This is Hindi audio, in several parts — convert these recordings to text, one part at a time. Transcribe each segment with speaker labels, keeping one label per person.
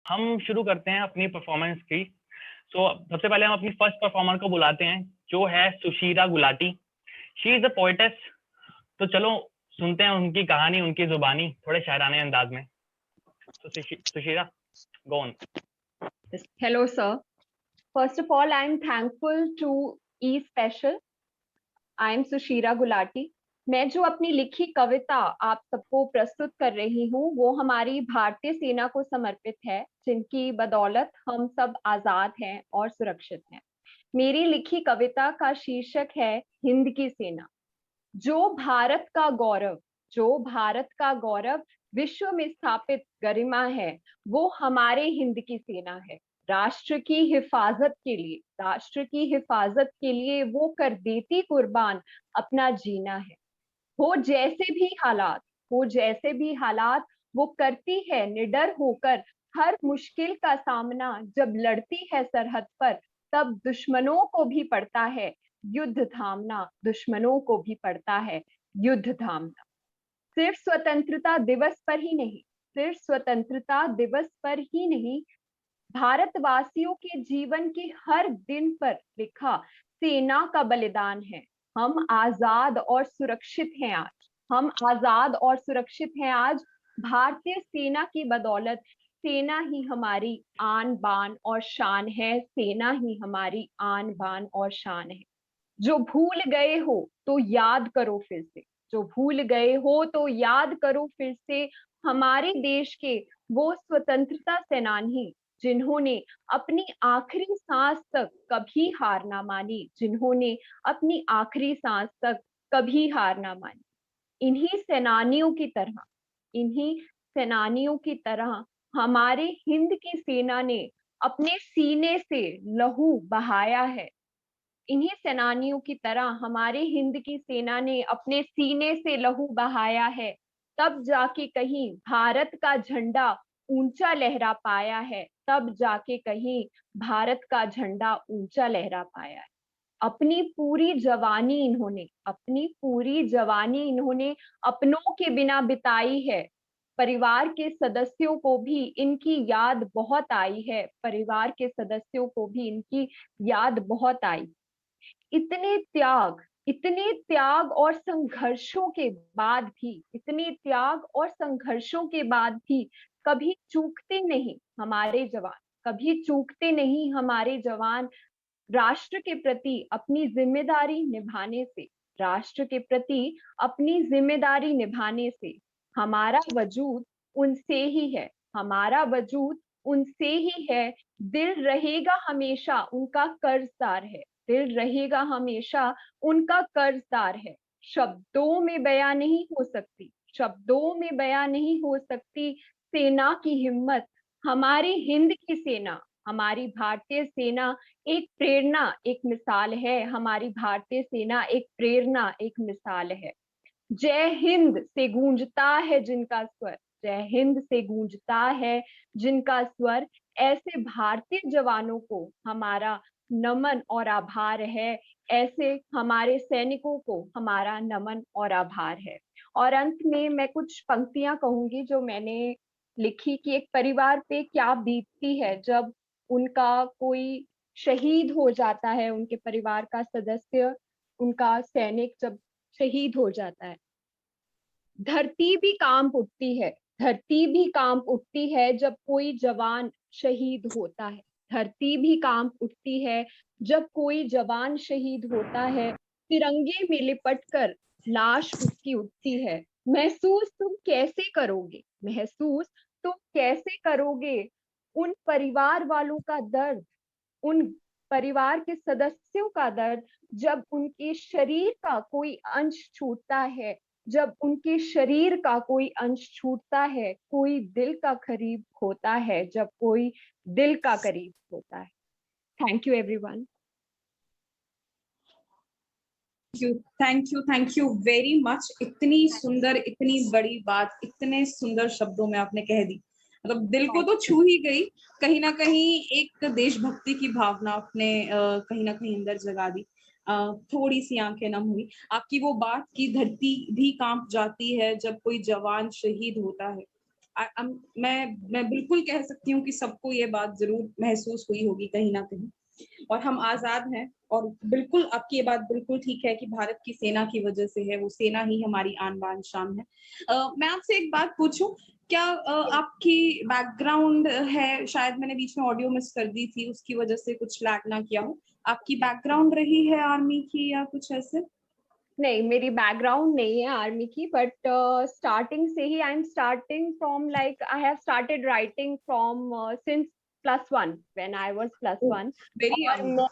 Speaker 1: हम शुरू करते हैं अपनी परफॉर्मेंस की। सबसे पहले हम अपनी फर्स्ट परफॉर्मर को बुलाते हैं, जो है Sushira Gulati. She is a poetess. तो चलो सुनते हैं उनकी कहानी, उनकी जुबानी, थोड़े शायराने अंदाज में। Sushira, go on.
Speaker 2: Hello, sir. First of all, I am thankful to E Special. I am Sushira Gulati. मैं जो अपनी लिखी कविता आप सबको प्रस्तुत कर रही हूँ वो हमारी भारतीय सेना को समर्पित है, जिनकी बदौलत हम सब आजाद हैं और सुरक्षित हैं। मेरी लिखी कविता का शीर्षक है हिंद की सेना। जो भारत का गौरव, जो भारत का गौरव विश्व में स्थापित गरिमा है, वो हमारे हिंद की सेना है। राष्ट्र की हिफाजत के लिए, राष्ट्र की हिफाजत के लिए वो कर देती कुर्बान अपना जीना है। हो जैसे भी हालात, हो जैसे भी हालात, वो करती है निडर होकर हर मुश्किल का सामना। जब लड़ती है सरहद पर, तब दुश्मनों को भी पड़ता है युद्ध थामना, दुश्मनों को भी पड़ता है युद्ध थामना। सिर्फ स्वतंत्रता दिवस पर ही नहीं, सिर्फ स्वतंत्रता दिवस पर ही नहीं, भारतवासियों के जीवन के हर दिन पर लिखा सेना का बलिदान है। हम आजाद और सुरक्षित हैं आज, हम आजाद और सुरक्षित हैं आज भारतीय सेना की बदौलत। सेना ही हमारी आन बान और शान है, सेना ही हमारी आन बान और शान है। जो भूल गए हो तो याद करो फिर से, जो भूल गए हो तो याद करो फिर से, हमारे देश के वो स्वतंत्रता सेनानी जिन्होंने अपनी आखिरी सांस तक कभी हार ना मानी, जिन्होंने अपनी आखिरी सांस तक कभी हार ना मानी। इन्हीं सेनानियों की तरह, इन्हीं सेनानियों की तरह हमारे हिंद की सेना ने अपने सीने से लहू बहाया है। इन्हीं सेनानियों की तरह हमारे हिंद की सेना ने अपने सीने से लहू बहाया है, तब जाके कहीं भारत का झंडा ऊंचा लहरा पाया है, तब जाके कहीं भारत का झंडा ऊंचा लहरा पाया है। अपनी पूरी जवानी इन्होंने, अपनी पूरी जवानी इन्होंने अपनों के बिना बिताई है। परिवार के सदस्यों को भी इनकी याद बहुत आई है, परिवार के सदस्यों को भी इनकी याद बहुत आई। इतने त्याग, इतने त्याग और संघर्षों के बाद भी, इतने त्याग और संघर्षों के बाद भी कभी चूकते नहीं हमारे जवान, कभी चूकते नहीं हमारे जवान। राष्ट्र के प्रति अपनी जिम्मेदारी निभाने से, राष्ट्र के प्रति अपनी जिम्मेदारी निभाने से हमारा वजूद उनसे ही है, हमारा वजूद उनसे ही है। दिल रहेगा हमेशा उनका कर्जदार है, दिल रहेगा हमेशा उनका कर्जदार है। शब्दों में बयां नहीं हो सकती, शब्दों में बयां नहीं हो सकती सेना की हिम्मत। हमारी हिंद की सेना, हमारी भारतीय सेना एक प्रेरणा, एक मिसाल है। हमारी भारतीय सेना एक प्रेरणा, एक मिसाल है। जय हिंद से गूंजता है जिनका स्वर, जय हिंद से गूंजता है जिनका स्वर, ऐसे भारतीय जवानों को हमारा नमन और आभार है, ऐसे हमारे सैनिकों को हमारा नमन और आभार है। और अंत में मैं कुछ पंक्तियां कहूंगी जो मैंने लिखी कि एक परिवार पे क्या बीतती है जब उनका कोई शहीद हो जाता है, उनके परिवार का सदस्य, उनका सैनिक जब शहीद हो जाता है। धरती भी कांप उठती है, धरती भी कांप उठती है जब कोई जवान शहीद होता है, धरती भी कांप उठती है जब कोई जवान शहीद होता है। तिरंगे में लिपट कर लाश उसकी उठती है। महसूस तुम कैसे करोगे, महसूस तुम कैसे करोगे उन परिवार वालों का दर्द, उन परिवार के सदस्यों का दर्द, जब उनके शरीर का कोई अंश छूटता है, जब उनके शरीर का कोई अंश छूटता है, कोई दिल का करीब होता है, जब कोई दिल का करीब होता है। Thank you everyone.
Speaker 3: Thank you very much. इतनी सुंदर, इतनी बड़ी बात इतने सुंदर शब्दों में आपने कह दी, मतलब दिल को तो छू ही गई। कहीं ना कहीं एक देशभक्ति की भावना आपने कहीं ना कहीं अंदर जगा दी। थोड़ी सी आंखें नम हुई आपकी वो बात की, धरती भी कांप जाती है जब कोई जवान शहीद होता है। मैं बिल्कुल कह सकती हूँ कि सबको ये बात जरूर महसूस हुई होगी कहीं ना कहीं, और हम आजाद हैं। और बिल्कुल आपकी ये बात बिल्कुल ठीक है कि भारत की सेना की वजह से है, वो सेना ही हमारी आन बान शान है। मैं आपसे एक बात पूछूं, क्या आपकी बैकग्राउंड है, शायद मैंने बीच में ऑडियो मिस कर दी थी, उसकी वजह से कुछ लैग ना किया हो, आपकी बैकग्राउंड रही है आर्मी की या कुछ ऐसे?
Speaker 2: नहीं, मेरी बैकग्राउंड नहीं है आर्मी की, बट स्टार्टिंग से ही I am starting from like I have started writing from since +1 when I was +1।
Speaker 3: Very
Speaker 2: और मैं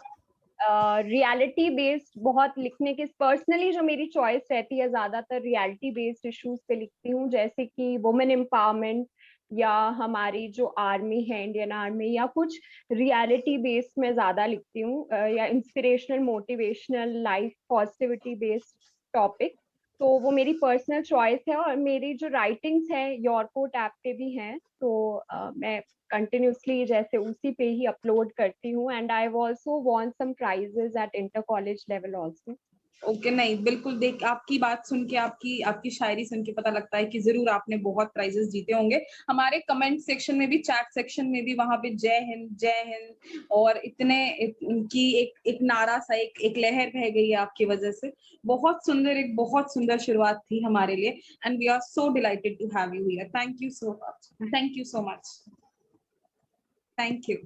Speaker 2: रियलिटी बेस्ड बहुत लिखने के, पर्सनली जो मेरी चॉइस रहती है ज्यादातर रियलिटी बेस्ड इश्यूज पे लिखती हूँ, जैसे कि वुमेन एम्पावरमेंट या हमारी जो आर्मी है, इंडियन आर्मी, या कुछ रियलिटी बेस्ड में ज्यादा लिखती हूँ, या inspirational motivational life positivity based topic. तो वो मेरी पर्सनल चॉइस है, और मेरी जो राइटिंग्स हैं योरकोट ऐप पे भी हैं, तो मैं कंटिन्यूसली जैसे उसी पे ही अपलोड करती हूँ। And I also won some prizes at inter college level also.
Speaker 3: Okay, नहीं बिल्कुल, देख आपकी बात सुन के, आपकी आपकी शायरी सुन के पता लगता है कि जरूर आपने बहुत प्राइजेस जीते होंगे। हमारे कमेंट सेक्शन में भी, चैट सेक्शन में भी, वहां पे जय हिंद और इतने की एक नारा सा, एक लहर बह गई है आपकी वजह से। बहुत सुंदर, एक बहुत सुंदर शुरुआत थी हमारे लिए, and we are so delighted to have you here. Thank you so much, thank you so much, thank you.